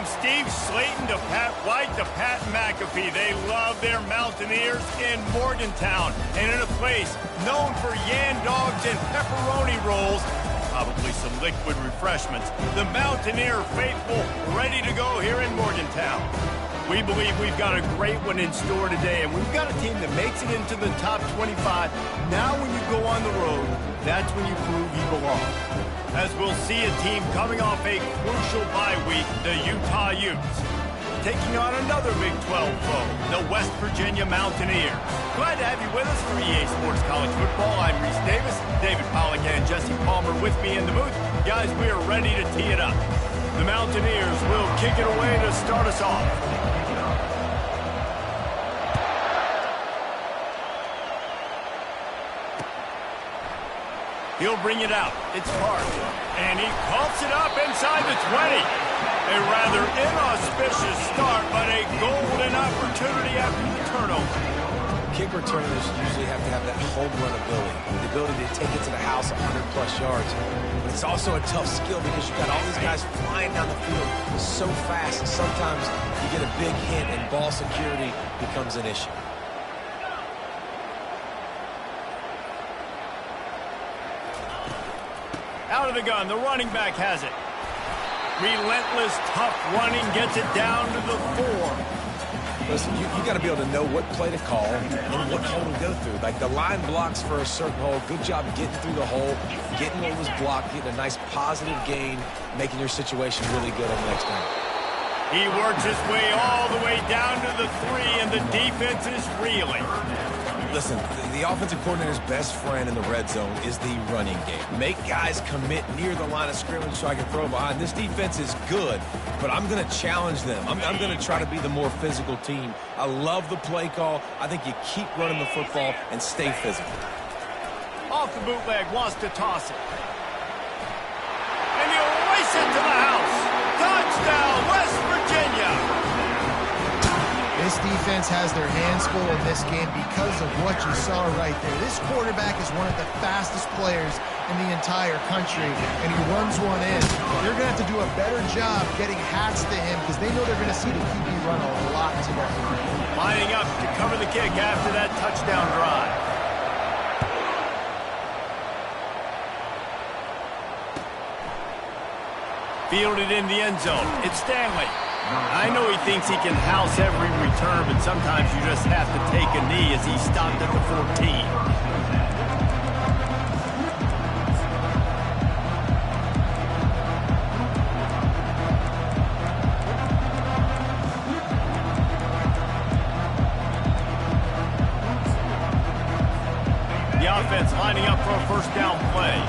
Steve Slayton to Pat White to Pat McAfee. They love their Mountaineers in Morgantown. And in a place known for Yan dogs and pepperoni rolls, probably some liquid refreshments, the Mountaineer faithful ready to go here in Morgantown. We believe we've got a great one in store today, and we've got a team that makes it into the top 25. Now when you go on the road, that's when you prove you belong. As we'll see a team coming off a crucial bye week, the Utah Utes, taking on another Big 12 foe, the West Virginia Mountaineers. Glad to have you with us for EA Sports College Football. I'm Reese Davis, David Pollack and Jesse Palmer with me in the booth. Guys, we are ready to tee it up. The Mountaineers will kick it away to start us off. He'll bring it out. It's Park. And he pumps it up inside the 20. A rather inauspicious start, but a golden opportunity after the turnover. Kick returners usually have to have that home run ability, the ability to take it to the house 100-plus yards. But it's also a tough skill because you've got all these guys flying down the field so fast. Sometimes you get a big hit and ball security becomes an issue. Out of the gun, the running back has it. Relentless, tough running, gets it down to the 4. Listen, you got to be able to know what play to call and what hole to go through. Like the line blocks for a certain hole. Good job getting through the hole, getting what was blocked, getting a nice positive gain, making your situation really good on the next time. He works his way all the way down to the 3, and the defense is reeling. Listen, the offensive coordinator's best friend in the red zone is the running game. Make guys commit near the line of scrimmage so I can throw behind. This defense is good, but I'm going to challenge them. I'm going to try to be the more physical team. I love the play call. I think you keep running the football and stay physical. Off the bootleg, wants to toss it. And he'll race it to the house. Touchdown, West Virginia. This defense has their hands full in this game because of what you saw right there. This quarterback is one of the fastest players in the entire country, and he runs one in. They're going to have to do a better job getting hats to him because they know they're going to see the QB run a lot today. Lining up to cover the kick after that touchdown drive. Fielded in the end zone. It's Stanley. I know he thinks he can house every return, but sometimes you just have to take a knee as he stopped at the 14. The offense lining up for a first down play.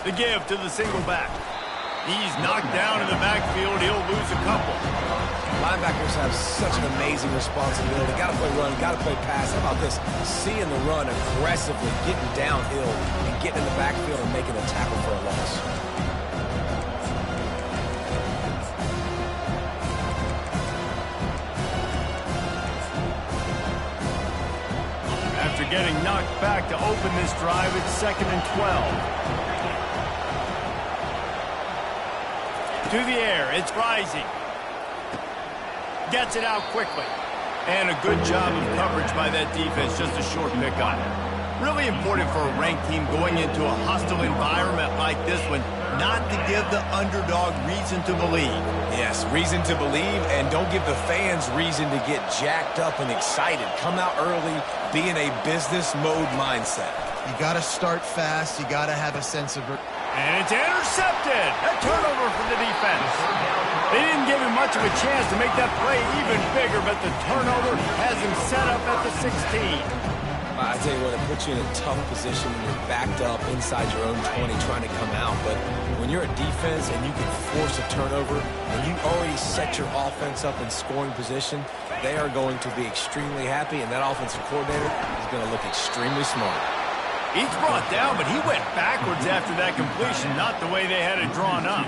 The give to the single back. He's knocked down in the backfield. He'll lose a couple. Linebackers have such an amazing responsibility. Got to play run, got to play pass. How about this? Seeing the run aggressively, getting downhill, and getting in the backfield and making a tackle for a loss. After getting knocked back to open this drive, it's 2nd and 12. To the air, it's Rising. Gets it out quickly. And a good job of coverage by that defense, just a short pick on it. Really important for a ranked team going into a hostile environment like this one, not to give the underdog reason to believe. Yes, reason to believe, and don't give the fans reason to get jacked up and excited. Come out early, be in a business mode mindset. You got to start fast. You got to have a sense of... And it's intercepted. A turnover for the defense. They didn't give him much of a chance to make that play even bigger, but the turnover has him set up at the 16. I tell you what, it puts you in a tough position when you're backed up inside your own 20 trying to come out. But when you're a defense and you can force a turnover and you already set your offense up in scoring position, they are going to be extremely happy, and that offensive coordinator is going to look extremely smart. He's brought down, but he went backwards after that completion, not the way they had it drawn up.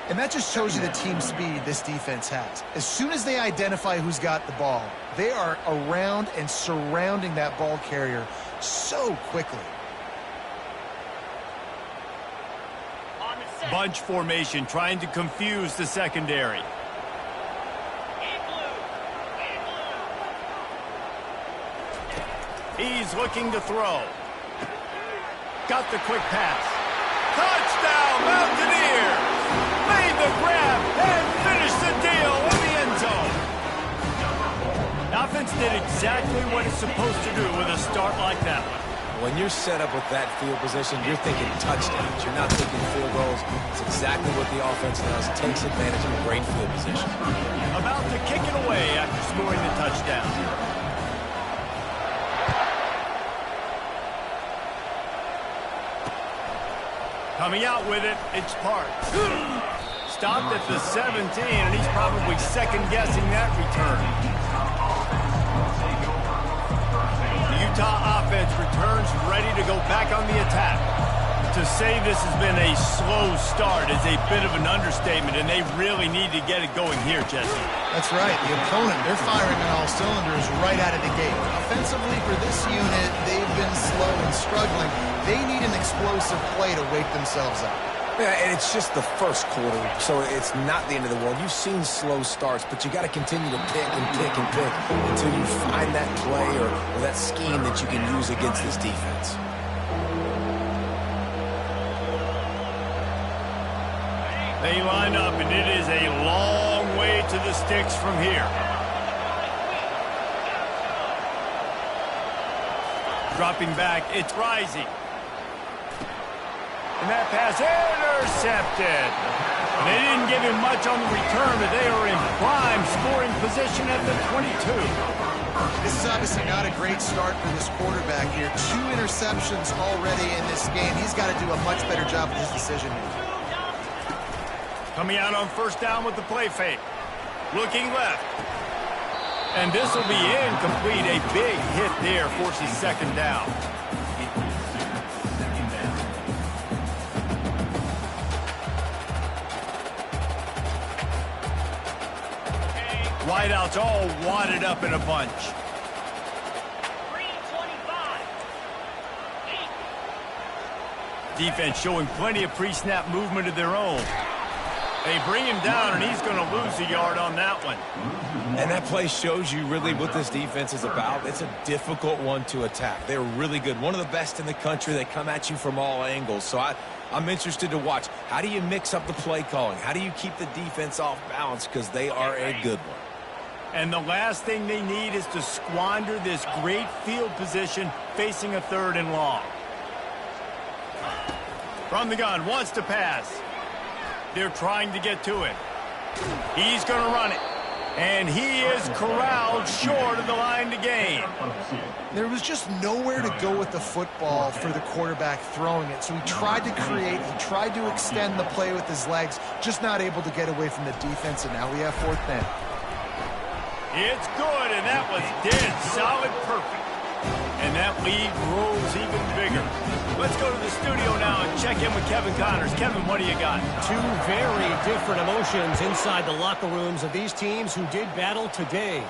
And that just shows you the team speed this defense has. As soon as they identify who's got the ball, they are around and surrounding that ball carrier so quickly. Bunch formation, trying to confuse the secondary. He's looking to throw. Got the quick pass. Touchdown, Mountaineers! Made the grab and finished the deal in the end zone. The offense did exactly what it's supposed to do with a start like that one. When you're set up with that field position, you're thinking touchdowns. You're not thinking field goals. It's exactly what the offense does. Takes advantage of a great field position. About to kick it away after scoring the touchdown. Coming out with it, it's Parks. Stopped at the 17, and he's probably second-guessing that return. The Utah offense returns ready to go back on the attack. To say this has been a slow start is a bit of an understatement, and they really need to get it going here, Jesse. That's right. The opponent, they're firing on all cylinders right out of the gate. Offensively, for this unit, they've been slow and struggling. They need an explosive play to wake themselves up. Yeah, and it's just the first quarter, so it's not the end of the world. You've seen slow starts, but you got to continue to pick and pick and pick until you find that play or that scheme that you can use against this defense. They line up, and it is a long way to the sticks from here. Dropping back, it's Rising. And that pass intercepted. And they didn't give him much on the return, but they are in prime scoring position at the 22. This is obviously not a great start for this quarterback here. 2 interceptions already in this game. He's got to do a much better job with his decision making. Coming out on first down with the play fake. Looking left. And this will be incomplete. A big hit there forces second down. Wideouts all wadded up in a bunch. 3-25. Defense showing plenty of pre-snap movement of their own. They bring him down, and he's going to lose a yard on that one. And that play shows you really what this defense is about. It's a difficult one to attack. They're really good. One of the best in the country. They come at you from all angles. So I'm interested to watch. How do you mix up the play calling? How do you keep the defense off balance? Because they are a good one. And the last thing they need is to squander this great field position facing a 3rd and long. From the gun, wants to pass. They're trying to get to it. He's going to run it. And he is corralled short of the line to gain. There was just nowhere to go with the football for the quarterback throwing it. So he tried to create, he tried to extend the play with his legs, just not able to get away from the defense, and now we have 4th down. It's good, and that was dead solid perfect. And that lead grows even bigger. Let's go to the studio now and check in with Kevin Connors. Kevin, what do you got? 2 very different emotions inside the locker rooms of these teams who did battle today.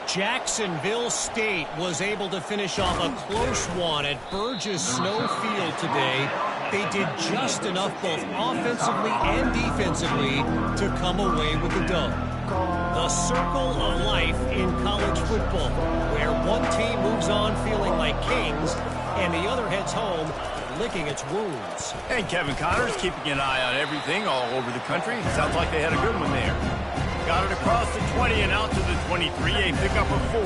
Jacksonville State was able to finish off a close one at Burgess Snow Field today. They did just enough both offensively and defensively to come away with the dub. The circle of life in college football, where one team moves on feeling like kings and the other heads home licking its wounds. And Kevin Connors keeping an eye on everything all over the country. Sounds like they had a good one there. Got it across the 20 and out to the 23, a pickup of 4.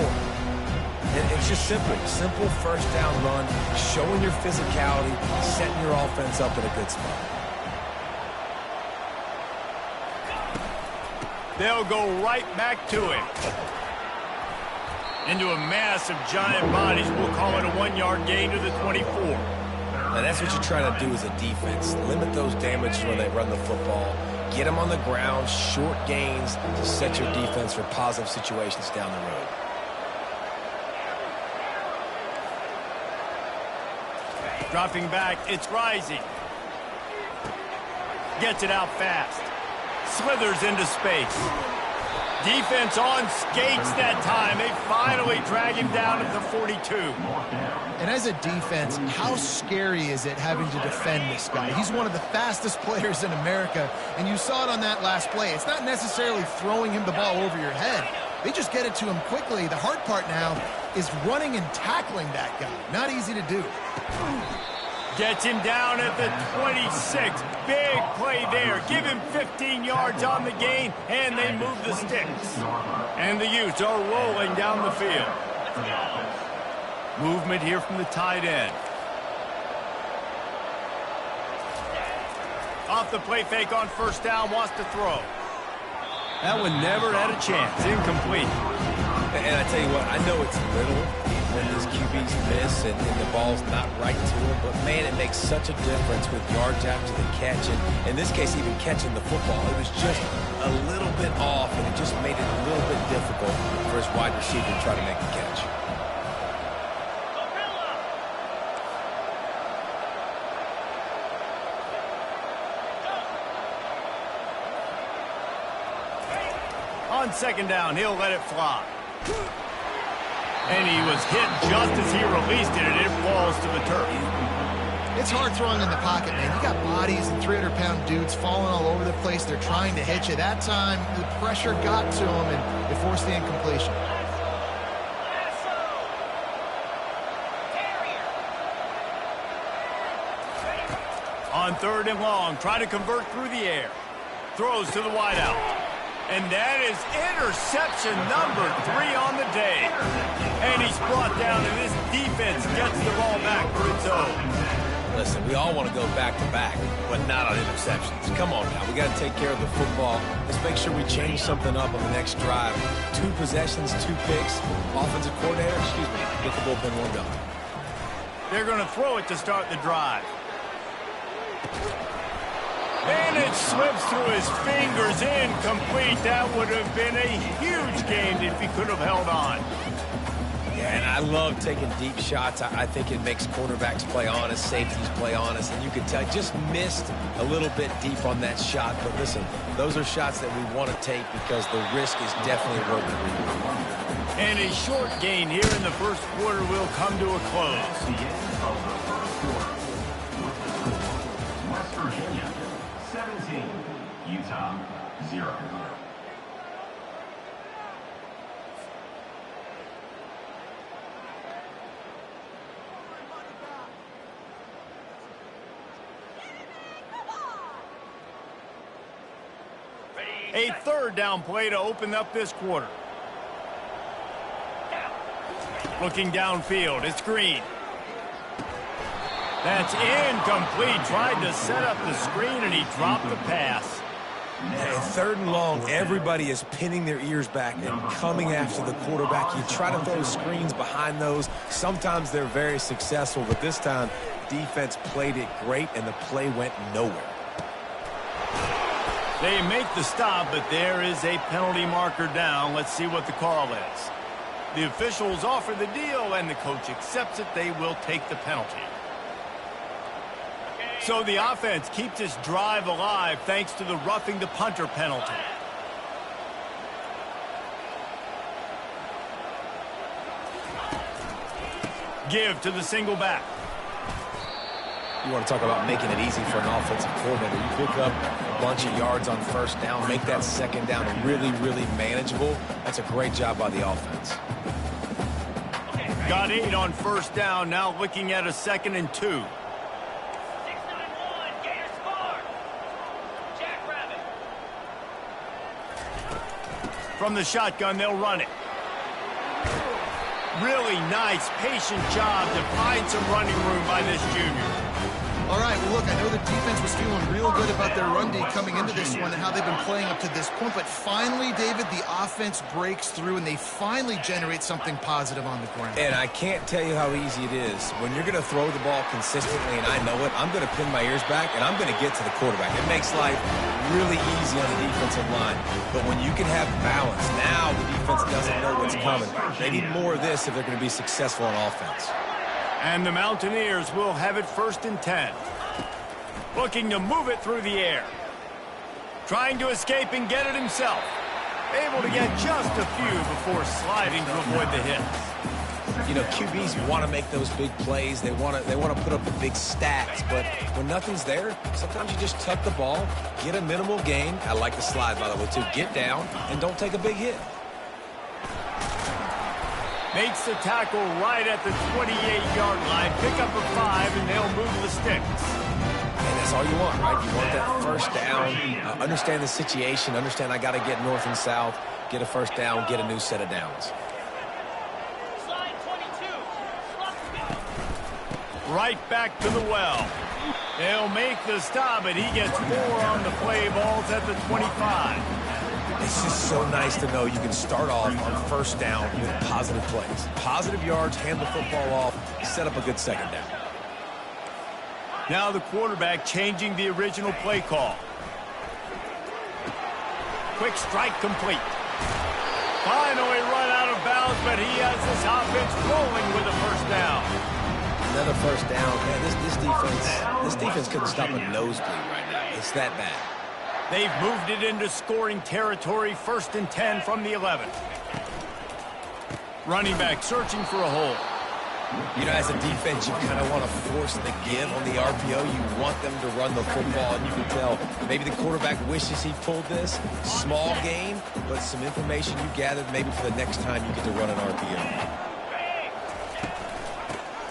It's just simple first down run, showing your physicality, setting your offense up in a good spot. They'll go right back to it. Into a mass of giant bodies. We'll call it a 1-yard gain to the 24. And that's what you try to do as a defense. Limit those damages when they run the football. Get them on the ground, short gains to set your defense for positive situations down the road. Dropping back, it's Rising. Gets it out fast. Slithers into space. Defense on skates that time. They finally drag him down at the 42. And as a defense, how scary is it having to defend this guy? He's one of the fastest players in America, and you saw it on that last play. It's not necessarily throwing him the ball over your head. They just get it to him quickly. The hard part now is running and tackling that guy. Not easy to do. Gets him down at the 26. Big play there. Give him 15 yards on the gain, and they move the sticks. And the Utes are rolling down the field. Movement here from the tight end. Off the play fake on first down, wants to throw. That one never had a chance. Incomplete. And I tell you what, I know it's little when these QBs miss and the ball's not right to them, but man, it makes such a difference with yards after the catch. And in this case, even catching the football, it was just a little bit off, and it just made it a little bit difficult for his wide receiver to try to make the catch. On second down, he'll let it fly. And he was hit just as he released it, and it falls to the turf. It's hard throwing in the pocket, man. You got bodies and 300-pound dudes falling all over the place. They're trying to hit you. That time, the pressure got to him, and it forced the incompletion. On third and long, try to convert through the air. Throws to the wideout. And that is interception number 3 on the day. And he's brought down, and this defense gets the ball back for its own. Listen, we all want to go back-to-back, but not on interceptions. Come on now, we got to take care of the football. Let's make sure we change something up on the next drive. 2 possessions, 2 picks. Offensive coordinator, get the bullpen one going. They're going to throw it to start the drive. And it slips through his fingers, incomplete. That would have been a huge gain if he could have held on. Yeah, and I love taking deep shots. I think it makes quarterbacks play honest, safeties play honest, and you could tell just missed a little bit deep on that shot. But listen, those are shots that we want to take because the risk is definitely worth it. And a short gain here in the first quarter will come to a close. West Virginia 17, Utah 0. A third down play to open up this quarter. Looking downfield, it's Green. That's incomplete. Tried to set up the screen, and he dropped the pass. And third and long, everybody is pinning their ears back and coming after the quarterback. You try to throw screens behind those. Sometimes they're very successful, but this time, defense played it great, and the play went nowhere. They make the stop, but there is a penalty marker down. Let's see what the call is. The officials offer the deal, and the coach accepts it. They will take the penalty. So the offense keeps its drive alive thanks to the roughing the punter penalty. Give to the single back. You want to talk about making it easy for an offensive coordinator. You pick up a bunch of yards on first down, make that second down really, really manageable. That's a great job by the offense. Got 8 on first down, now looking at a 2nd and 2. From the shotgun, they'll run it. Really nice, patient job to find some running room by this junior. All right, well, look, I know the defense was feeling real good about their run D coming into this one and how they've been playing up to this point, but finally, David, the offense breaks through and they finally generate something positive on the ground. And I can't tell you how easy it is. When you're going to throw the ball consistently, and I know it, I'm going to pin my ears back, and I'm going to get to the quarterback. It makes life really easy on the defensive line. But when you can have balance, now the defense doesn't know what's coming. They need more of this if they're going to be successful on offense. And the Mountaineers will have it 1st and 10. Looking to move it through the air. Trying to escape and get it himself. able to get just a few before sliding to avoid the hits. You know, QBs want to make those big plays. They want to put up the big stats. But when nothing's there, sometimes you just tuck the ball, get a minimal gain. I like the slide, by the way, too. Get down and don't take a big hit. Makes the tackle right at the 28-yard line. Pick up a 5, and they'll move the sticks. And that's all you want, right? You want that first down. Understand the situation. Understand I got to get north and south, get a first down, get a new set of downs. Right back to the well. They'll make the stop, and he gets 4 on the play. Balls at the 25. It's just so nice to know you can start off on first down with positive plays. Positive yards, hand the football off, set up a good second down. Now the quarterback changing the original play call. Quick strike complete. Finally run out of bounds, but he has this offense rolling with a first down. Another first down. Man, this defense couldn't stop a nosebleed right now. It's that bad. They've moved it into scoring territory. 1st and 10 from the 11. Running back searching for a hole. You know, as a defense, you kind of want to force the give on the RPO. You want them to run the football, and you can tell maybe the quarterback wishes he pulled this. Small gain, but some information you gathered maybe for the next time you get to run an RPO.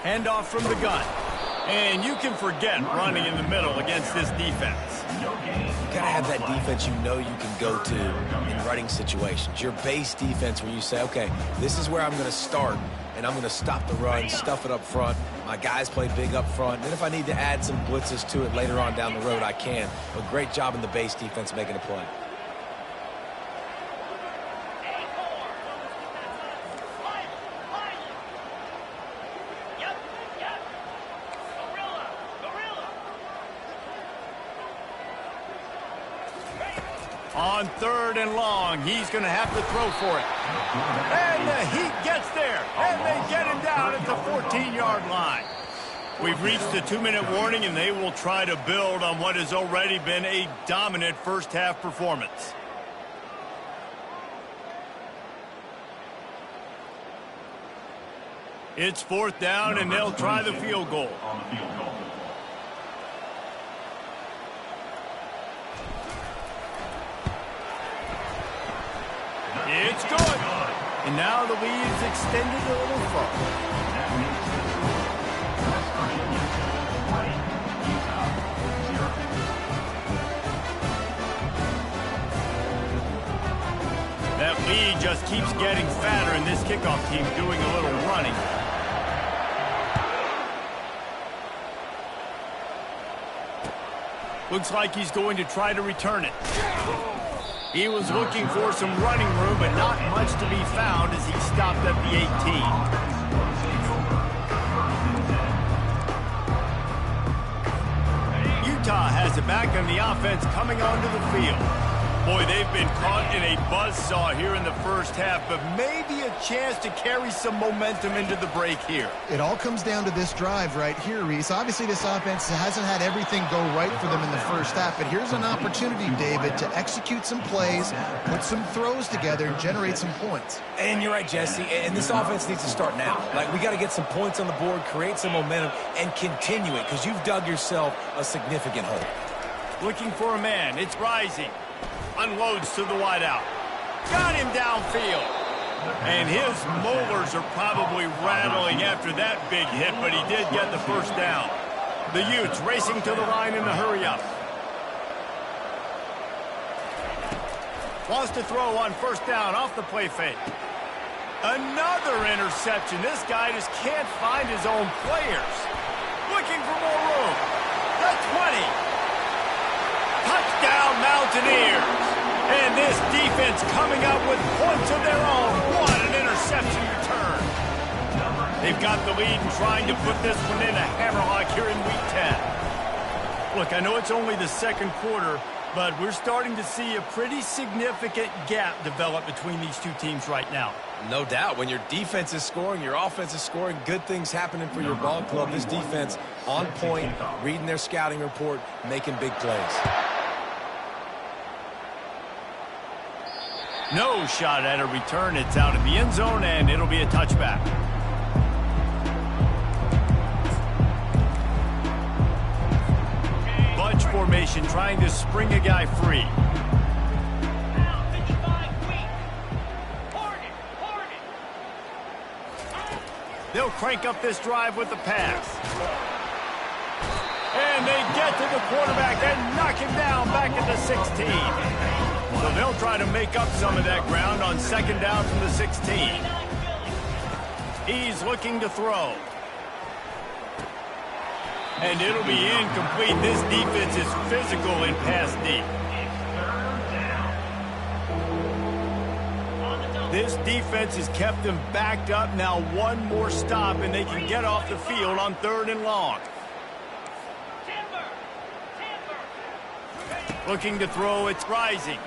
Handoff from the gun. And you can forget running in the middle against this defense. You got to have that defense you know you can go to in running situations. Your base defense where you say, okay, this is where I'm going to start, and I'm going to stop the run, stuff it up front. My guys play big up front. And if I need to add some blitzes to it later on down the road, I can. But great job in the base defense making a play. On 3rd and long, he's going to have to throw for it. And the Heat gets there, and they get him down at the 14-yard line. We've reached the 2-minute warning, and they will try to build on what has already been a dominant first-half performance. It's 4th down, and they'll try the field goal. It's good. And now the lead is extended a little further. That lead just keeps getting fatter, and this kickoff team doing a little running. Looks like he's going to try to return it. He was looking for some running room, but not much to be found as he stopped at the 18. Utah has it back on the offense coming onto the field. Boy, they've been caught in a buzzsaw here in the first half, but maybe a chance to carry some momentum into the break here. It all comes down to this drive right here, Reese. Obviously, this offense hasn't had everything go right for them in the first half, but here's an opportunity, David, to execute some plays, put some throws together, and generate some points. And you're right, Jesse, and this offense needs to start now. Like, we got to get some points on the board, create some momentum, and continue it, because you've dug yourself a significant hole. Looking for a man. It's Rising. Unloads to the wideout. Got him downfield. And his molars are probably rattling after that big hit, but he did get the first down. The Utes racing to the line in the hurry-up. Wants to throw on 1st down off the play fake. Another interception. This guy just can't find his own players. Looking for more room. The 20. Touchdown, Mountaineers. And this defense coming up with points of their own. What an interception return. They've got the lead and trying to put this one in a hammerlock here in Week 10. Look, I know it's only the second quarter, but we're starting to see a pretty significant gap develop between these two teams right now. No doubt. When your defense is scoring, your offense is scoring, good things happening for your ball club. This defense on point, reading their scouting report, making big plays. No shot at a return. It's out of the end zone, and it'll be a touchback. Bunch formation trying to spring a guy free. They'll crank up this drive with the pass. And they get to the quarterback and knock him down back at the 16. So they'll try to make up some of that ground on second down from the 16. He's looking to throw. And it'll be incomplete. This defense is physical in pass deep. This defense has kept them backed up. Now one more stop, and they can get off the field on 3rd and long. Looking to throw, it's Rising.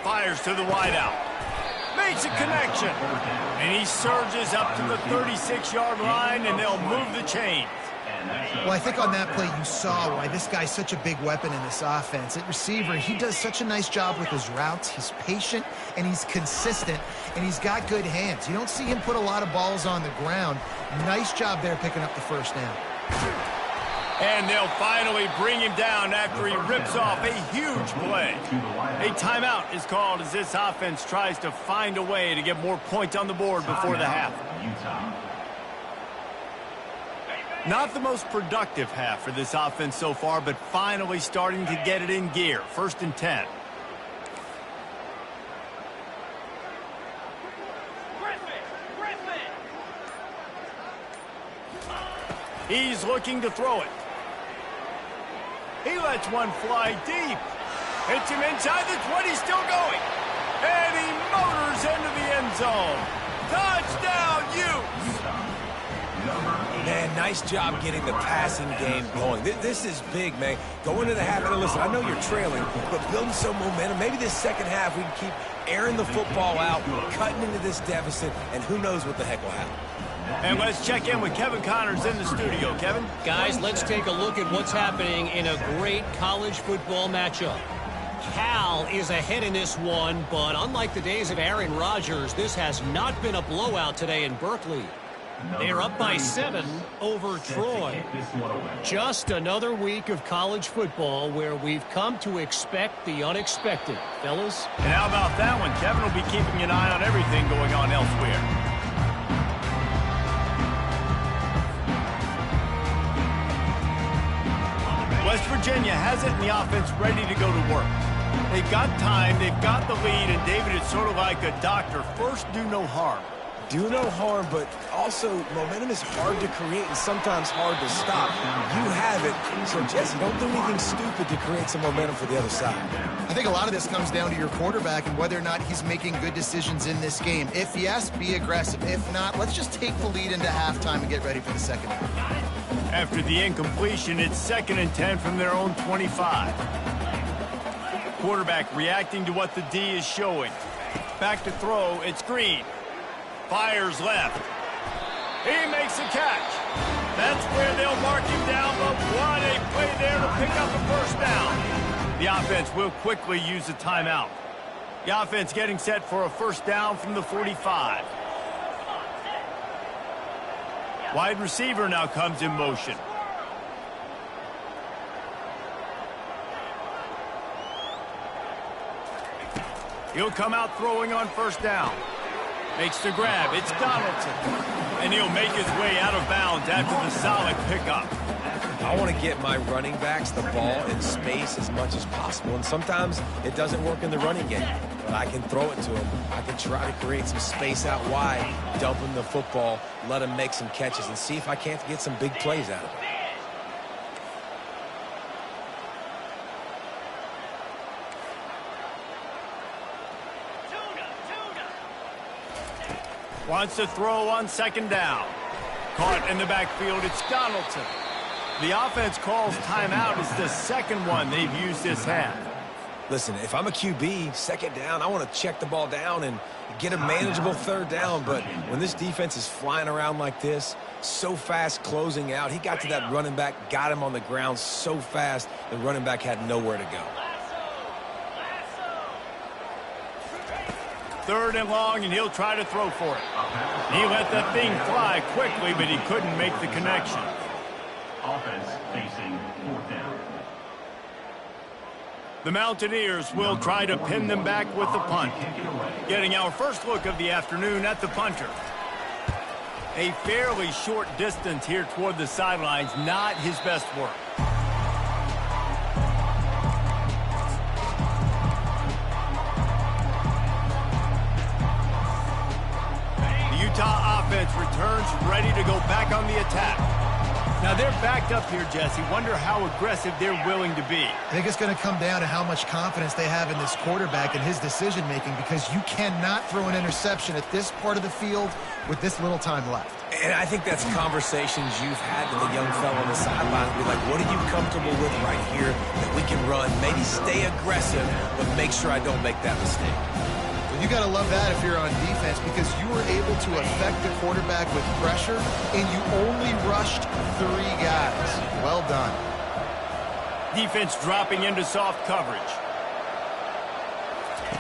Fires to the wideout. Makes a connection. And he surges up to the 36-yard line, and they'll move the chains. Well, I think on that play you saw why this guy's such a big weapon in this offense. At receiver, he does such a nice job with his routes. He's patient, and he's consistent, and he's got good hands. You don't see him put a lot of balls on the ground. Nice job there picking up the first down. And they'll finally bring him down after he rips off a huge play. A timeout is called as this offense tries to find a way to get more points on the board before the half. Not the most productive half for this offense so far, but finally starting to get it in gear. 1st and 10. He's looking to throw it. He lets one fly deep. Hits him inside the 20, still going. And he motors into the end zone. Touchdown, Utes! Man, nice job getting the passing game going. This is big, man. Going into the half, and listen, I know you're trailing, but building some momentum. Maybe this second half we can keep airing the football out, cutting into this deficit, and who knows what the heck will happen. And let's check in with Kevin Connors in the studio. Kevin? Guys, let's take a look at what's happening in a great college football matchup. Cal is ahead in this one, but unlike the days of Aaron Rodgers, this has not been a blowout today in Berkeley. They're up by 7 over Troy. Just another week of college football where we've come to expect the unexpected. Fellas? And how about that one? Kevin will be keeping an eye on everything going on elsewhere. West Virginia has it in the offense ready to go to work. They've got time, they've got the lead, and David, it's sort of like a doctor. First, do no harm. Do no harm, but also momentum is hard to create and sometimes hard to stop. You have it, so Jesse, don't do anything stupid to create some momentum for the other side. I think a lot of this comes down to your quarterback and whether or not he's making good decisions in this game. If yes, be aggressive. If not, let's just take the lead into halftime and get ready for the second half. After the incompletion, it's 2nd and 10 from their own 25. Quarterback reacting to what the D is showing. Back to throw, it's Green. Fires left. He makes a catch. That's where they'll mark him down, but what a play there to pick up a first down. The offense will quickly use a timeout. The offense getting set for a first down from the 45. Wide receiver now comes in motion. He'll come out throwing on first down. Makes the grab. It's Donaldson. And he'll make his way out of bounds after the solid pickup. I want to get my running backs the ball in space as much as possible. And sometimes it doesn't work in the running game. But I can throw it to him. I can try to create some space out wide, dump him the football, let him make some catches, and see if I can't get some big plays out of him. Wants to throw on second down. Caught in the backfield, it's Donaldson. The offense calls timeout. It's the second one they've used this half. Listen, if I'm a QB, second down, I want to check the ball down and get a manageable third down. But when this defense is flying around like this, so fast closing out, he got to that running back, got him on the ground so fast, the running back had nowhere to go. 3rd and long, and he'll try to throw for it. He let that thing fly quickly, but he couldn't make the connection. Offense facing 4th down. The Mountaineers will try to pin them back with the punt. Getting our first look of the afternoon at the punter. A fairly short distance here toward the sidelines, not his best work. The Utah offense returns ready to go back on the attack. Now they're backed up here, Jesse. Wonder how aggressive they're willing to be. I think it's going to come down to how much confidence they have in this quarterback and his decision-making, because you cannot throw an interception at this part of the field with this little time left. And I think that's conversations you've had with a young fellow on the sideline. Be like, what are you comfortable with right here that we can run? Maybe stay aggressive, but make sure I don't make that mistake. You got to love that if you're on defense, because you were able to affect the quarterback with pressure, and you only rushed 3 guys. Well done. Defense dropping into soft coverage.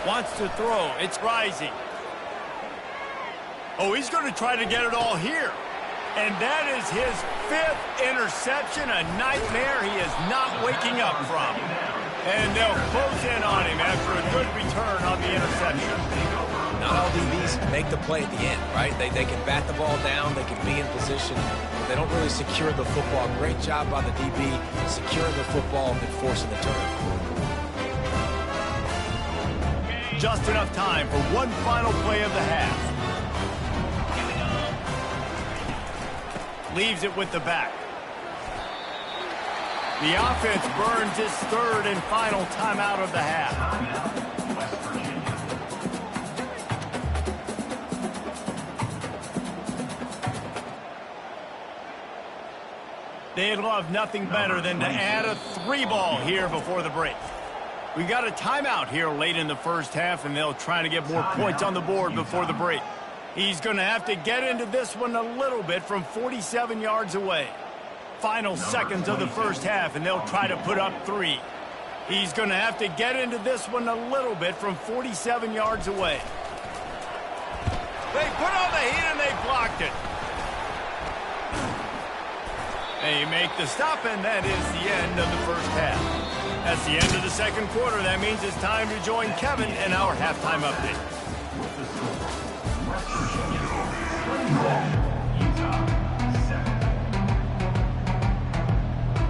Wants to throw. It's rising. Oh, he's going to try to get it all here. And that is his 5th interception, a nightmare he is not waking up from. And they'll close in on him after a good return on the interception. Not all DBs make the play at the end, right? They can bat the ball down, they can be in position, but they don't really secure the football. Great job by the DB securing the football and forcing the turnover. Just enough time for one final play of the half. Leaves it with the back. The offense burns its 3rd and final timeout of the half. They'd love nothing better than to add a 3-ball here before the break. We got a timeout here late in the first half, and they'll try to get more points on the board before the break. He's going to have to get into this one a little bit from 47 yards away. Final seconds of the first half, and they'll try to put up 3. He's going to have to get into this one a little bit from 47 yards away. They put on the heat, and they blocked it. They make the stop, and that is the end of the first half. That's the end of the second quarter. That means it's time to join Kevin in our halftime update.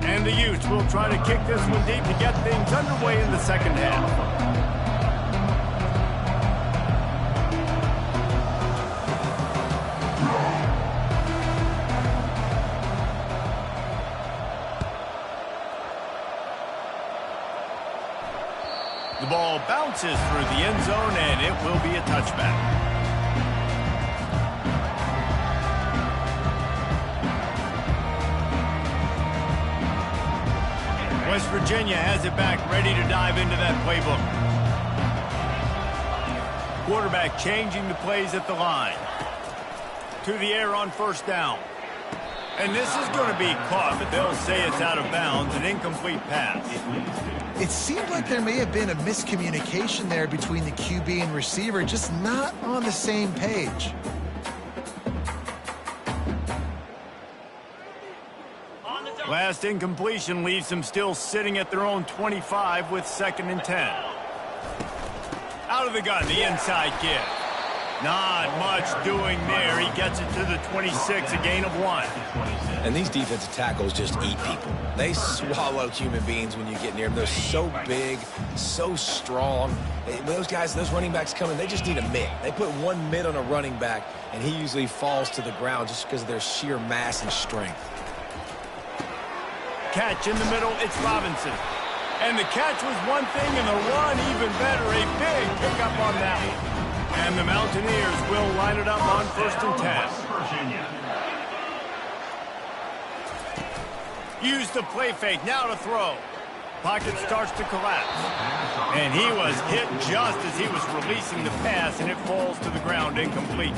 And the Utes will try to kick this one deep to get things underway in the second half. The ball bounces through the end zone, and it will be a touchback. West Virginia has it back, ready to dive into that playbook. Quarterback changing the plays at the line. To the air on 1st down. And this is going to be caught, but they'll say it's out of bounds, an incomplete pass. It seemed like there may have been a miscommunication there between the QB and receiver, just not on the same page. Last incompletion leaves them still sitting at their own 25 with 2nd and 10. Out of the gun, the inside give. Not much doing there. He gets it to the 26, a gain of 1. And these defensive tackles just eat people. They swallow human beings when you get near them. They're so big, so strong. When those guys, those running backs come in, they just need a mitt. They put one mitt on a running back, and he usually falls to the ground just because of their sheer mass and strength. Catch in the middle, it's Robinson. And the catch was one thing, and the run even better. A big pickup on that one. And the Mountaineers will line it up on 1st and 10. Use the play fake, now to throw. pocket starts to collapse. And he was hit just as he was releasing the pass, and it falls to the ground incomplete.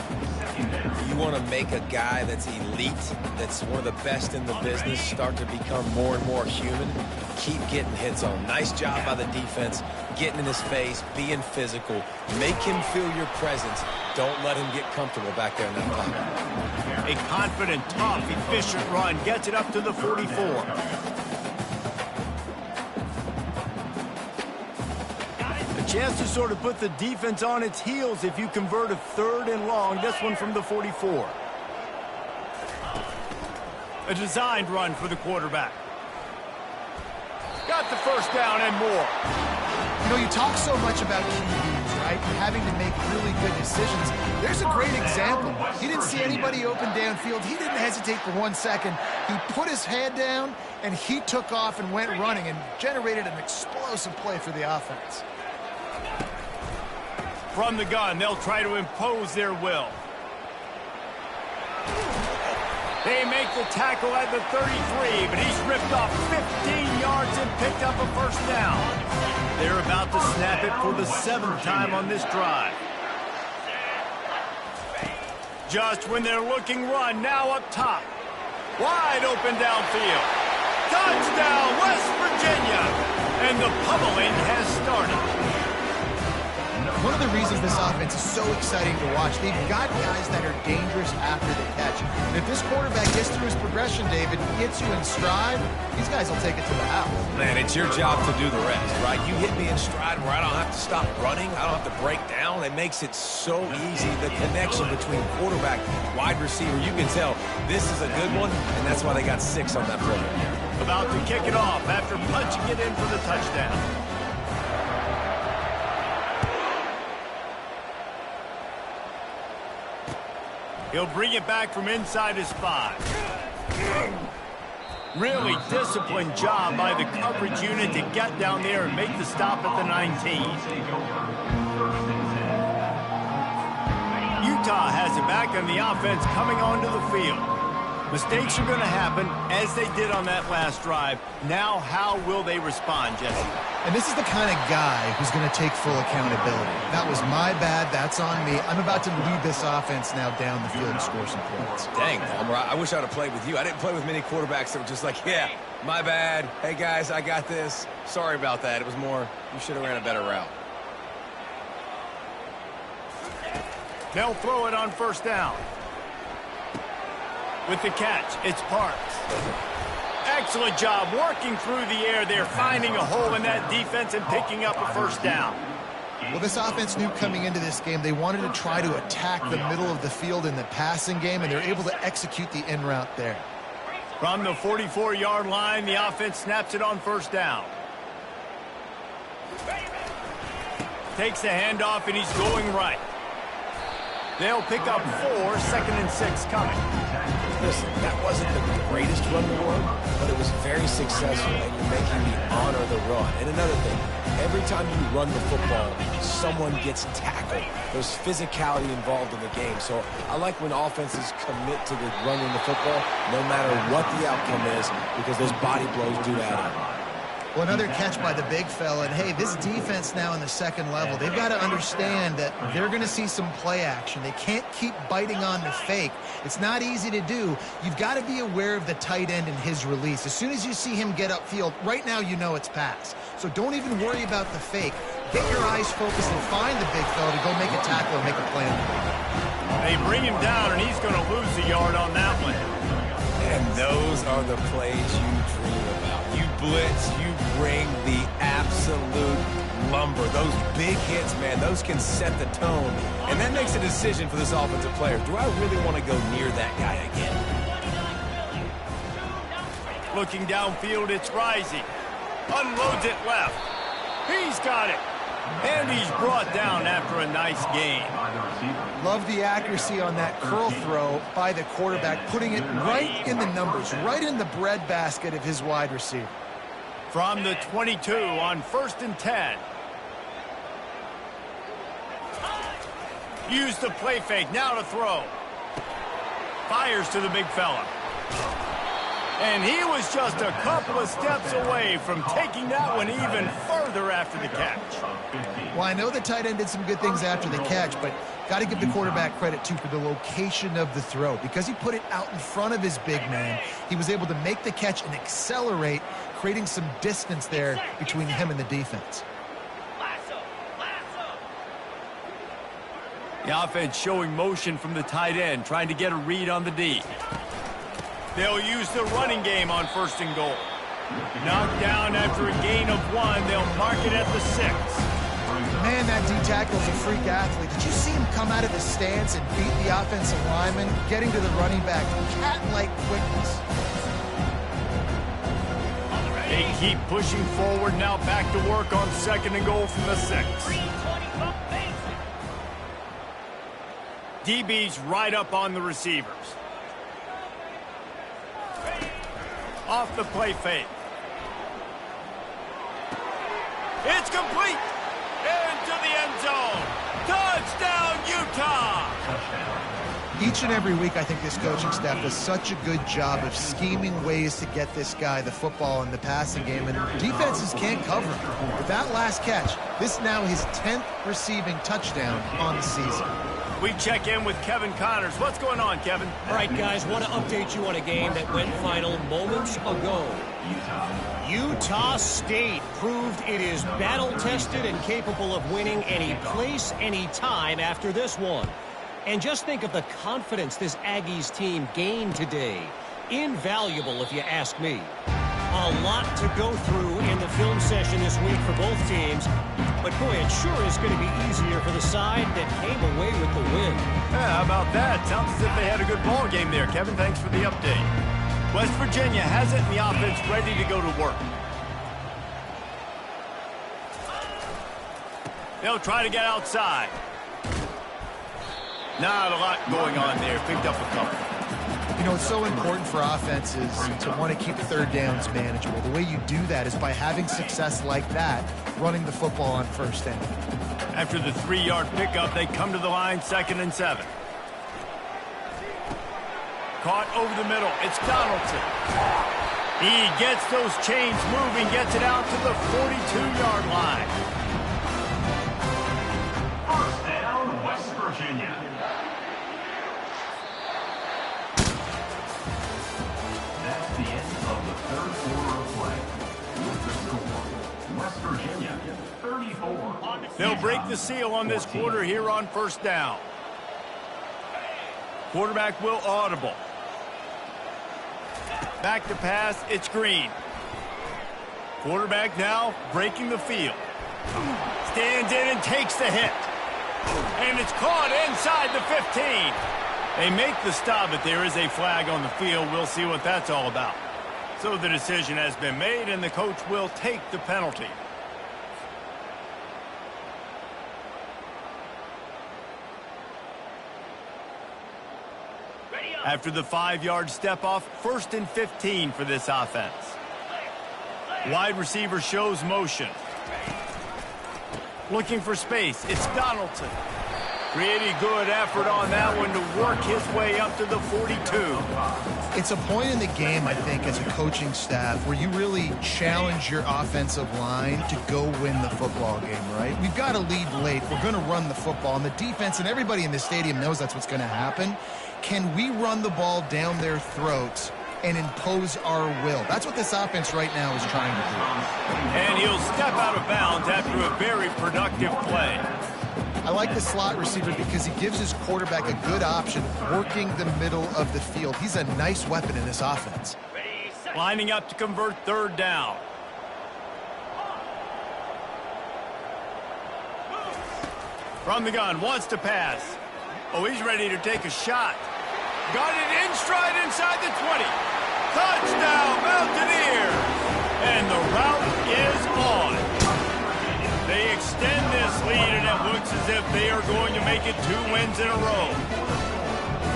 You want to make a guy that's elite, that's one of the best in the business, start to become more and more human. Keep getting hits on him. Nice job by the defense, getting in his face, being physical. Make him feel your presence. Don't let him get comfortable back there in that pocket. A confident, tough, efficient run gets it up to the 44. Chance to sort of put the defense on its heels if you convert a 3rd and long. This one from the 44. A designed run for the quarterback. Got the first down and more. You know, you talk so much about QBs, right? Having to make really good decisions. There's a great example. He didn't see anybody open downfield. He didn't hesitate for 1 second. He put his head down, and he took off and went running and generated an explosive play for the offense. From the gun, they'll try to impose their will. They make the tackle at the 33, but he's ripped off 15 yards and picked up a first down. They're about to snap it for the 7th time on this drive. Just when they're looking run, now up top. Wide open downfield. Touchdown, West Virginia! And the pummeling has started. One of the reasons this offense is so exciting to watch, they've got guys that are dangerous after the catch. And if this quarterback gets through his progression, David, gets you in stride, these guys will take it to the house. Man, it's your job to do the rest, right? You hit me in stride where I don't have to stop running. I don't have to break down. It makes it so easy. The connection between quarterback, wide receiver, you can tell this is a good one, and that's why they got 6 on that play. About to kick it off after punching it in for the touchdown. He'll bring it back from inside his 5. Really disciplined job by the coverage unit to get down there and make the stop at the 19. Utah has it back, and the offense coming onto the field. Mistakes are going to happen, as they did on that last drive. Now, how will they respond, Jesse? And this is the kind of guy who's going to take full accountability. That was my bad. That's on me. I'm about to lead this offense now down the field and score some points. Dang, Palmer, I wish I would have played with you. I didn't play with many quarterbacks that were just like, yeah, my bad. Hey, guys, I got this. Sorry about that. It was more, you should have ran a better route. They'll throw it on first down. With the catch, it's Parks. Excellent job working through the air there, finding a hole in that defense and picking up a first down. Well, this offense knew coming into this game they wanted to try to attack the middle of the field in the passing game, and they're able to execute the in route there. From the 44-yard line, the offense snaps it on first down. Takes the handoff, and he's going right. They'll pick up 4, 2nd and 6 coming. Listen, that wasn't the greatest run in the world, but it was very successful, and you're making me honor the run. And another thing, every time you run the football, someone gets tackled. There's physicality involved in the game. So I like when offenses commit to the running the football, no matter what the outcome is, because those body blows do add up. Well, another catch by the big fella. And, hey, this defense now in the 2nd level, they've got to understand that they're going to see some play action. They can't keep biting on the fake. It's not easy to do. You've got to be aware of the tight end and his release. As soon as you see him get upfield, right now you know it's pass. So don't even worry about the fake. Get your eyes focused and find the big fella to go make a tackle and make a play on him. They bring him down, and he's going to lose a yard on that one. And those are the plays you dream about. You blitz, you bring the absolute lumber. Those big hits, man, those can set the tone. And that makes a decision for this offensive player. Do I really want to go near that guy again? Looking downfield, it's Rising. Unloads it left. He's got it. And he's brought down after a nice gain. Love the accuracy on that curl throw by the quarterback, putting it right in the numbers, right in the breadbasket of his wide receiver. From the 22 on 1st and 10. Use the play fake, now to throw. Fires to the big fella. And he was just a couple of steps away from taking that one even further after the catch. Well, I know the tight end did some good things after the catch, but got to give the quarterback credit, too, for the location of the throw. Because he put it out in front of his big man, he was able to make the catch and accelerate, creating some distance there between him and the defense. The offense showing motion from the tight end, trying to get a read on the D. They'll use the running game on 1st and goal. Knocked down after a gain of 1. They'll mark it at the 6. Man, that D-tackle's a freak athlete. Did you see him come out of the stance and beat the offensive lineman, getting to the running back? Cat-like quickness. They keep pushing forward, now back to work on 2nd and goal from the 6. DB's right up on the receivers. Off the play fake. It's complete. Into the end zone. Touchdown, Utah. Each and every week, I think this coaching staff does such a good job of scheming ways to get this guy the football in the passing game, and defenses can't cover him. With that last catch, this is now his 10th receiving touchdown on the season. We check in with Kevin Connors. What's going on, Kevin? All right, guys, want to update you on a game that went final moments ago. Utah State proved it is battle-tested and capable of winning any place, any time after this one. And just think of the confidence this Aggies team gained today. Invaluable, if you ask me. A lot to go through in the film session this week for both teams. But, boy, it sure is going to be easier for the side that came away with the win. Yeah, how about that? Sounds as if they had a good ball game there, Kevin. Thanks for the update. West Virginia has it, and the offense ready to go to work. They'll try to get outside. Not a lot going on there. Picked up a couple. You know, it's so important for offenses to want to keep 3rd downs manageable. The way you do that is by having success like that, running the football on 1st down. After the 3-yard pickup, they come to the line, 2nd and 7. Caught over the middle. It's Donaldson. He gets those chains moving, gets it out to the 42-yard line. 1st down, West Virginia. That's the end of the 3rd quarter of play. With the score, West Virginia 34. They'll break the seal on this quarter here on 1st down. Quarterback will audible. Back to pass, it's Green. Quarterback now breaking the field. Stands in and takes the hit. And it's caught inside the 15. They make the stop, but there is a flag on the field. We'll see what that's all about. So the decision has been made, and the coach will take the penalty. After the 5-yard step off, 1st and 15 for this offense. Wide receiver shows motion. Looking for space. It's Donaldson. Pretty good effort on that one to work his way up to the 42. It's a point in the game, I think, as a coaching staff where you really challenge your offensive line to go win the football game, right? We've got to lead late. We're going to run the football. And the defense and everybody in the stadium knows that's what's going to happen. Can we run the ball down their throats and impose our will? That's what this offense right now is trying to do. And he'll step out of bounds after a very productive play. I like the slot receiver because he gives his quarterback a good option working the middle of the field. He's a nice weapon in this offense. Lining up to convert 3rd down. From the gun, wants to pass. Oh, he's ready to take a shot. Got it in stride inside the 20. Touchdown, Mountaineers! And the route is on. They extend this lead, and it looks as if they are going to make it 2 wins in a row.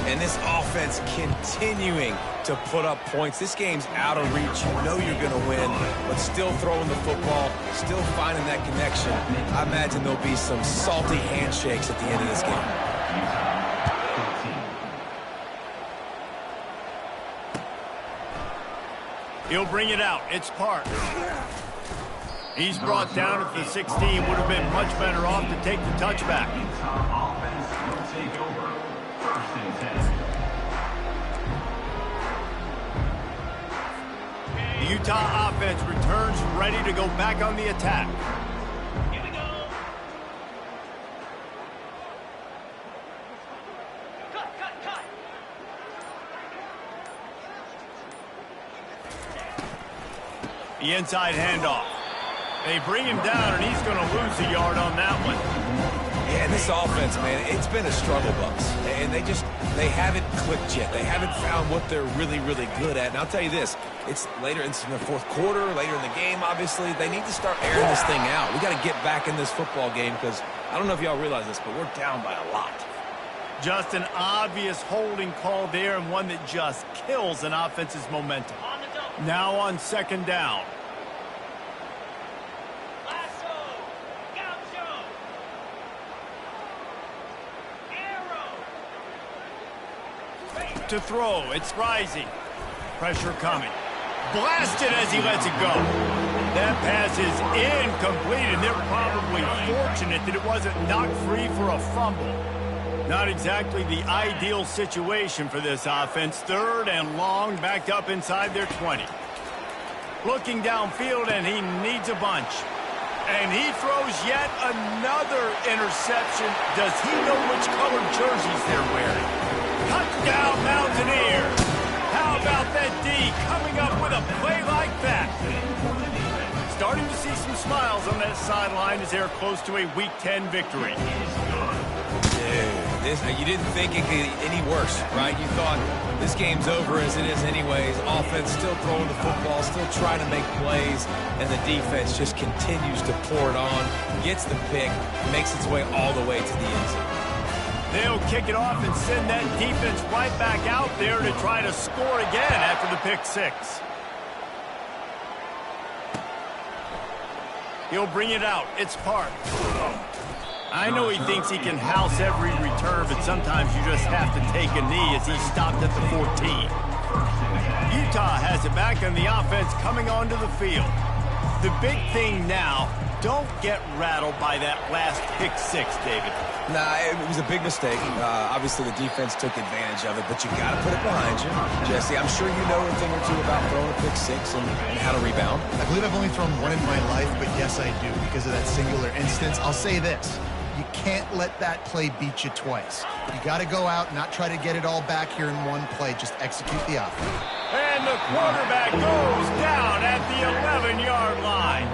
And this offense continuing to put up points. This game's out of reach. You know you're going to win, but still throwing the football, still finding that connection. I imagine there'll be some salty handshakes at the end of this game. He'll bring it out. It's Park. He's brought down at the 16. Would have been much better off to take the touchback. Utah offense will take over. 1st and 10. The Utah offense returns ready to go back on the attack. Here we go. Cut. The inside handoff. They bring him down, and he's going to lose a yard on that one. Yeah, and this offense, man, it's been a struggle bus. And they haven't clicked yet. They haven't found what they're really, really good at. And I'll tell you this, it's later in the fourth quarter, later in the game, obviously. They need to start airing this thing out. We got to get back in this football game because I don't know if y'all realize this, but we're down by a lot. Just an obvious holding call there, and one that just kills an offense's momentum. Now on 2nd down. To throw, it's rising. Pressure coming. Blasted as he lets it go. That pass is incomplete, and they're probably fortunate that it wasn't knocked free for a fumble. Not exactly the ideal situation for this offense. 3rd and long, backed up inside their 20. Looking downfield, and he needs a bunch. And he throws yet another interception. Does he know which colored jerseys they're wearing? Touchdown, Mountaineers! How about that D coming up with a play like that? Starting to see some smiles on that sideline as they're close to a Week 10 victory. Dude, you didn't think it could get any worse, right? You thought this game's over as it is anyways. Offense still throwing the football, still trying to make plays, and the defense just continues to pour it on, gets the pick, makes its way all the way to the end zone. They'll kick it off and send that defense right back out there to try to score again after the pick 6. He'll bring it out. It's Park. I know he thinks he can house every return, but sometimes you just have to take a knee as he stopped at the 14. Utah has it back on the offense coming onto the field. The big thing now, don't get rattled by that last pick 6, David. Nah, it was a big mistake. Obviously, the defense took advantage of it, but you got to put it behind you. Jesse, I'm sure you know a thing or two about throwing a pick 6 and how to rebound. I believe I've only thrown one in my life, but yes, I do because of that singular instance. I'll say this. You can't let that play beat you twice. You got to go out and not try to get it all back here in one play. Just execute the offense. And the quarterback goes down at the 11-yard line.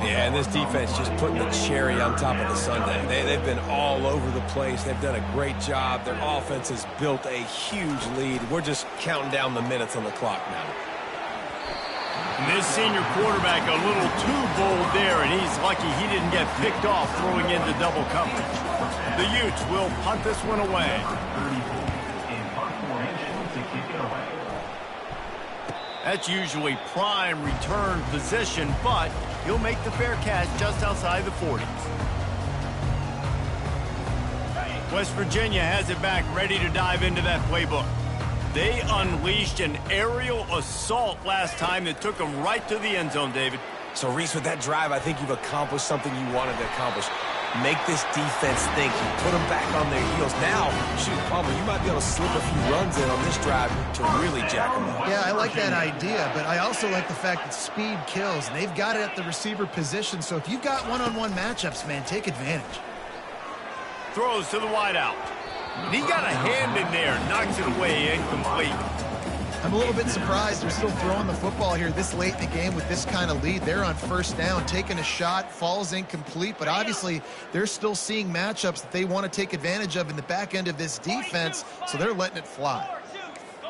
Yeah, and this defense just putting the cherry on top of the sundae. They've been all over the place. They've done a great job. Their offense has built a huge lead. We're just counting down the minutes on the clock now. And this senior quarterback a little too bold there, and he's lucky he didn't get picked off throwing into double coverage. The Utes will punt this one away. 34 in punt formation to kick it away. That's usually prime return position, but he'll make the fair catch just outside the 40. West Virginia has it back, ready to dive into that playbook. They unleashed an aerial assault last time that took them right to the end zone, David. So, Reese, with that drive, I think you've accomplished something you wanted to accomplish. Make this defense think. You put them back on their heels. Now, shoot, Palmer, you might be able to slip a few runs in on this drive to really jack them up. Yeah, I like that idea, but I also like the fact that speed kills, and they've got it at the receiver position. So if you've got one-on-one matchups, man, take advantage. Throws to the wideout. He got a hand in there, knocks it away, incomplete. I'm a little bit surprised they're still throwing the football here this late in the game with this kind of lead. They're on 1st down, taking a shot, falls incomplete, but obviously they're still seeing matchups that they want to take advantage of in the back end of this defense, so they're letting it fly.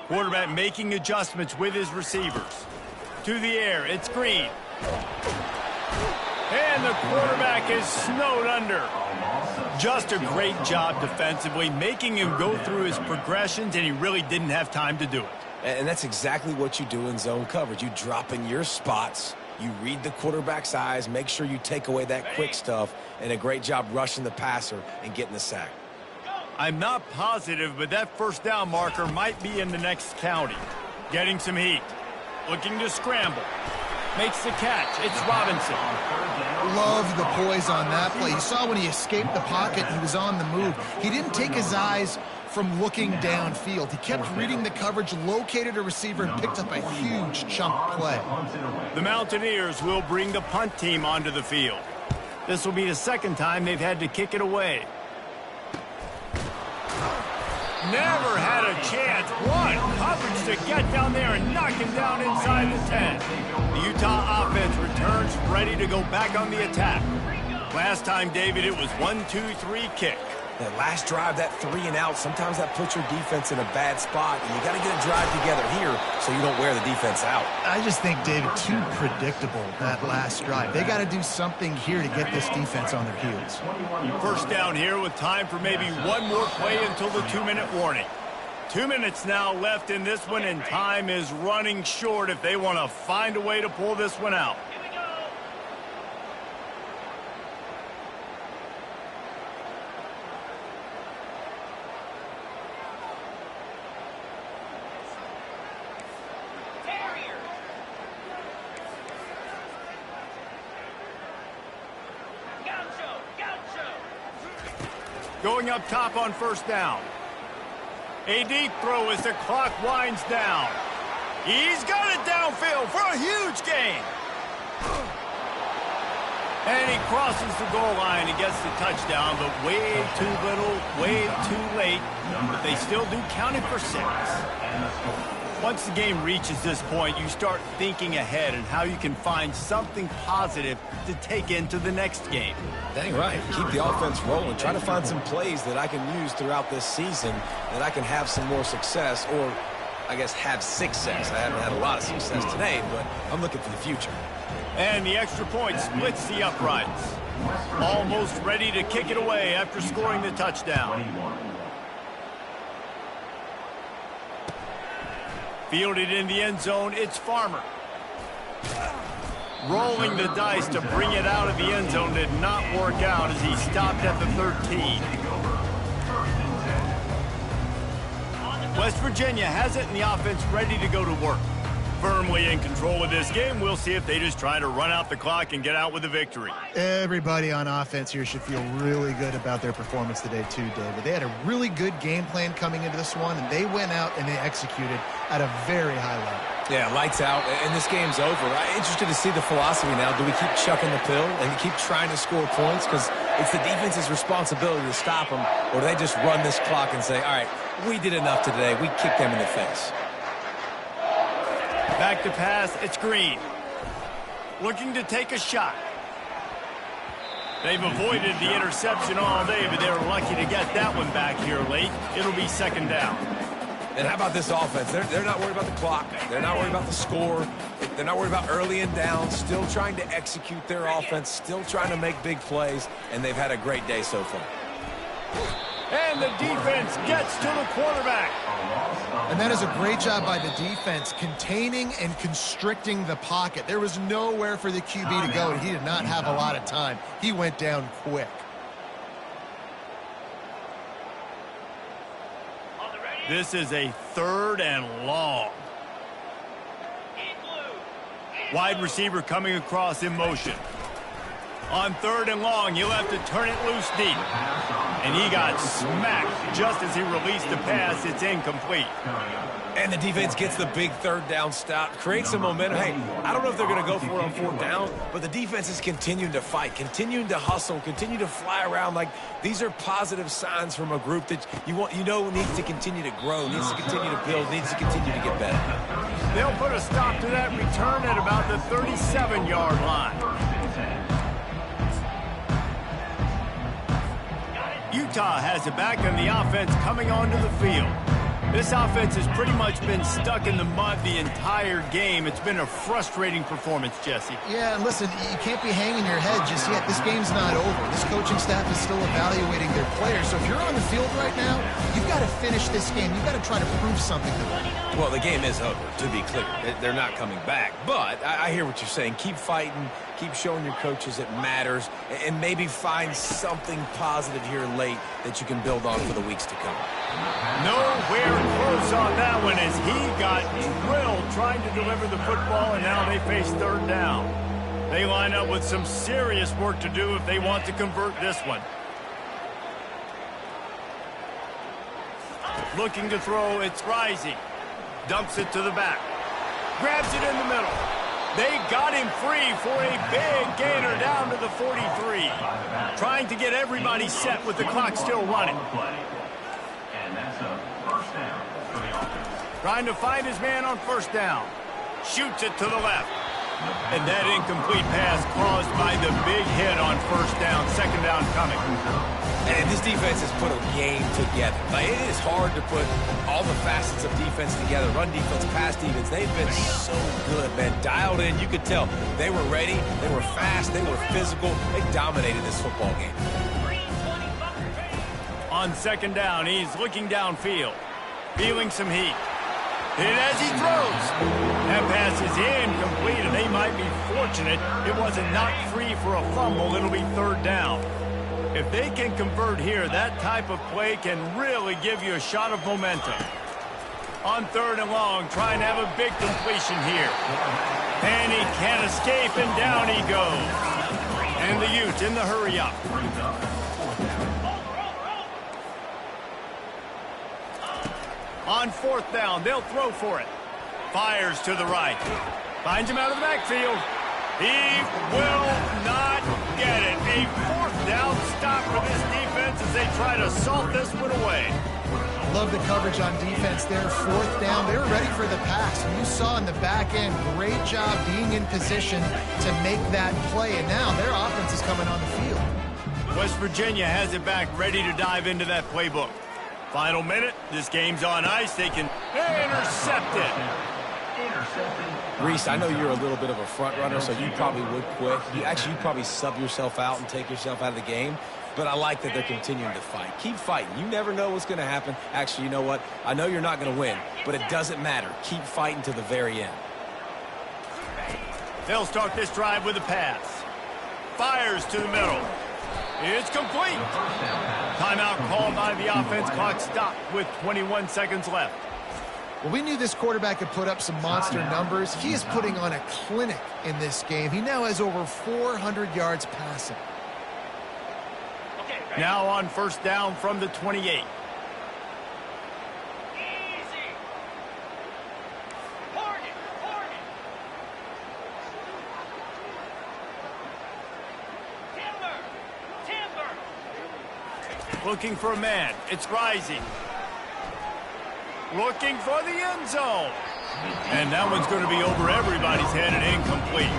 Quarterback making adjustments with his receivers. To the air, it's Green. And the quarterback is snowed under. Just a great job defensively, making him go through his progressions, and he really didn't have time to do it. And that's exactly what you do in zone coverage. You drop in your spots, you read the quarterback's eyes, make sure you take away that quick stuff, and a great job rushing the passer and getting the sack. I'm not positive, but that 1st down marker might be in the next county. Getting some heat. Looking to scramble. Makes the catch. It's Robinson. Love the poise on that play. You saw when he escaped the pocket, he was on the move. He didn't take his eyes from looking downfield. He kept reading the coverage, located a receiver, and picked up a huge chunk play. The Mountaineers will bring the punt team onto the field. This will be the second time they've had to kick it away. Never had a chance. What coverage to get down there and knock him down inside the 10. The Utah offense returns ready to go back on the attack. Last time, David, it was 1-2-3 kick. That last drive, that 3 and out, sometimes that puts your defense in a bad spot, and you got to get a drive together here so you don't wear the defense out. I just think, David, too predictable, that last drive. They got to do something here to get this defense on their heels. First down here with time for maybe one more play until the 2-minute warning. 2 minutes now left in this one, and time is running short if they want to find a way to pull this one out. Going up top on first down. A deep throw as the clock winds down. He's got it downfield for a huge gain. And he crosses the goal line and gets the touchdown, but way too little, way too late. But they still do count it for 6. Once the game reaches this point, you start thinking ahead and how you can find something positive to take into the next game. Dang right. Keep the offense rolling. Try to find some plays that I can use throughout this season that I can have some more success, or I guess have success. I haven't had a lot of success today, but I'm looking for the future. And the extra point splits the uprights. Almost ready to kick it away after scoring the touchdown. Fielded in the end zone, it's Farmer. Rolling the dice to bring it out of the end zone did not work out as he stopped at the 13. West Virginia has it and the offense ready to go to work. Firmly in control of this game. We'll see if they just try to run out the clock and get out with a victory. Everybody on offense here should feel really good about their performance today too, David. They had a really good game plan coming into this one, and they went out and they executed at a very high level. Yeah, lights out, and this game's over. I'm interested to see the philosophy now. Do we keep chucking the pill and keep trying to score points? Because it's the defense's responsibility to stop them, or do they just run this clock and say, all right, we did enough today. We kicked them in the face. Back to pass, it's Green. Looking to take a shot. They've avoided the interception all day, but they were lucky to get that one back here late. It'll be second down. And how about this offense? They're not worried about the clock. They're not worried about the score. They're not worried about early and down. Still trying to execute their offense. Still trying to make big plays. And they've had a great day so far. And the defense gets to the quarterback. And that is a great job by the defense, containing and constricting the pocket. There was nowhere for the QB to go, and he did not have a lot of time. He went down quick. This is a 3rd and long. Wide receiver coming across in motion. On 3rd and long, he'll have to turn it loose deep. And he got smacked just as he released the pass. It's incomplete. And the defense gets the big 3rd down stop, creates some momentum. Hey, I don't know if they're going to go for it on 4th down, but the defense is continuing to fight, continuing to hustle, continue to fly around. Like, these are positive signs from a group that you know needs to continue to grow, needs to continue to build, needs to continue to get better. They'll put a stop to that return at about the 37-yard line. Utah has it back on the offense coming onto the field. This offense has pretty much been stuck in the mud the entire game. It's been a frustrating performance, Jesse. Yeah, and listen, you can't be hanging your head just yet. This game's not over. This coaching staff is still evaluating their players. So if you're on the field right now, you've got to finish this game. You've got to try to prove something to them. Well, the game is over, to be clear. They're not coming back. But I hear what you're saying. Keep fighting, Keep showing your coaches it matters, and maybe find something positive here late that you can build on for the weeks to come. Nowhere close on that one as he got drilled trying to deliver the football, and now they face third down. They line up with some serious work to do if they want to convert this one. Looking to throw, it's Rising. Dumps it to the back. Grabs it in the middle. They got him free for a big gainer down to the 43. Trying to get everybody set with the clock still running. And that's a first down for the offense. Trying to find his man on first down. Shoots it to the left. And that incomplete pass caused by the big hit on first down. Second down coming. And this defense has put a game together. Like, it is hard to put all the facets of defense together. Run defense, pass defense. They've been so good, man. Dialed in. You could tell they were ready. They were fast. They were physical. They dominated this football game. On second down, he's looking downfield. Feeling some heat. Hit as he throws. That pass is incomplete, and they might be fortunate it wasn't knocked free for a fumble. It'll be third down. If they can convert here, that type of play can really give you a shot of momentum. On third and long, trying to have a big completion here. And he can't escape, and down he goes. And the Utes in the hurry up. On fourth down, they'll throw for it. Fires to the right. Finds him out of the backfield. He will not get it. A fourth down stop for this defense as they try to salt this one away. Love the coverage on defense there. Fourth down, they were ready for the pass. And you saw in the back end, great job being in position to make that play. And now their offense is coming on the field. West Virginia has it back, ready to dive into that playbook. Final minute, this game's on ice. They can intercept it. Reese, I know you're a little bit of a front runner, so you probably would quit. You probably sub yourself out and take yourself out of the game. But I like that they're continuing to fight. Keep fighting. You never know what's going to happen. Actually, you know what? I know you're not going to win, but it doesn't matter. Keep fighting to the very end. They'll start this drive with a pass. Fires to the middle. It's complete. Timeout called by the offense. Clock stopped with 21 seconds left. Well, we knew this quarterback could put up some monster numbers. He is putting on a clinic in this game. He now has over 400 yards passing. Now on first down from the 28. Looking for a man. It's Rising. Looking for the end zone. And that one's going to be over everybody's head and incomplete.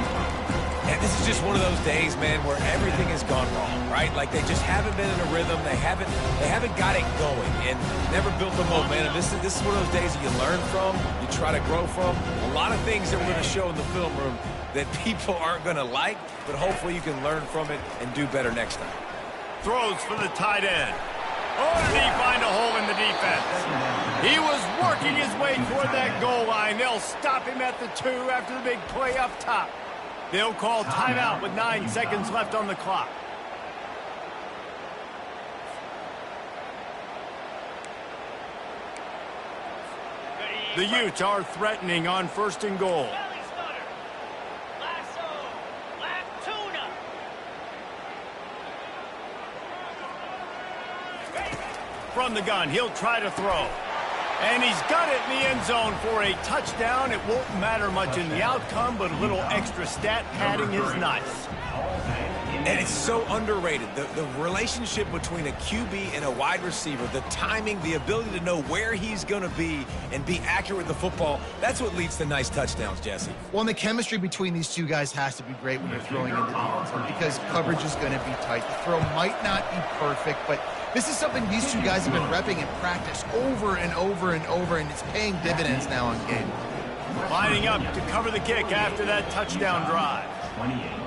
And this is just one of those days, man, where everything has gone wrong, right? Like they just haven't been in a rhythm. They haven't got it going and never built the momentum. This is one of those days that you learn from, you try to grow from. A lot of things that we're going to show in the film room that people aren't going to like, but hopefully you can learn from it and do better next time. Throws for the tight end. Oh, did he find a hole in the defense? He was working his way toward that goal line. They'll stop him at the 2 after the big play up top. They'll call timeout with 9 seconds left on the clock. The Utes are threatening on first and goal. From the gun, he'll try to throw. And he's got it in the end zone for a touchdown. It won't matter much in the outcome, but a little extra stat padding is nice. And it's so underrated. The relationship between a QB and a wide receiver, the timing, the ability to know where he's going to be and be accurate with the football, that's what leads to nice touchdowns, Jesse. Well, and the chemistry between these two guys has to be great when you're throwing into the end zone because coverage is going to be tight. The throw might not be perfect, but this is something these two guys have been repping in practice over and over and over, and it's paying dividends now on game. Lining up to cover the kick after that touchdown drive. 28.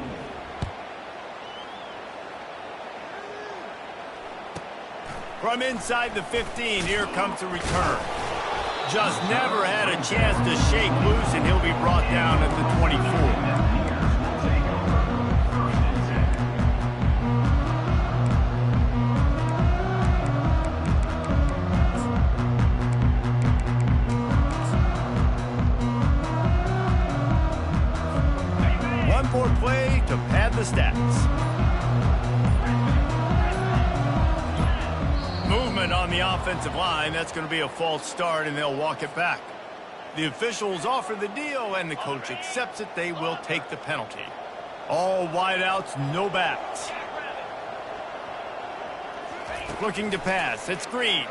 From inside the 15, here comes the return. Just never had a chance to shake loose, and he'll be brought down at the 24. play to pad the stats. Movement on the offensive line. That's going to be a false start, and they'll walk it back. The officials offer the deal, and the coach accepts it. They will take the penalty. All wideouts, no backs. Looking to pass. It's Green.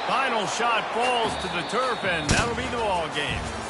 Final shot falls to the turf, and that'll be the ball game.